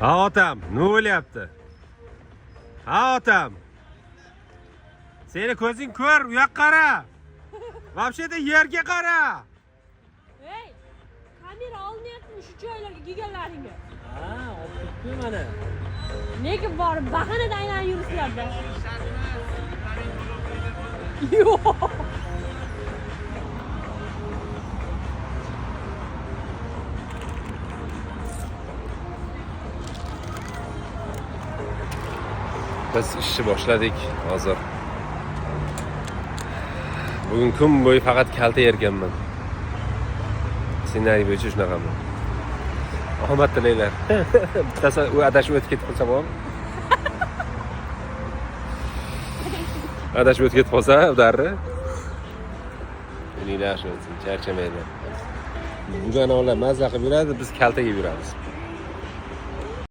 Ha otam, nima bo'lyapti? Ha otam. Seni ko'zing ko'r, u yoqqa qara. Vobsheda yerga qara. Hey, kamera olinyaptimi shu joylarga kelganlaringga? Ha, olibdi mana. Nega borib bahonada aylanib yursizlarda? Yo'q. Biz ishni boshladik hozir. Bugun kun bo'yi faqat kalta yerganman. Ssenariy bo'yicha shunaqaman. Omad tilaylar. Bittasi u adashib o'tib ketib qolsa bo'ladimi? Adashib o'tib ketib qolsa, udarni. Uning yaxshi o'tsin, charchamaydi. Buganolar mazza qilib yuradi, biz kalta yeb yuramiz.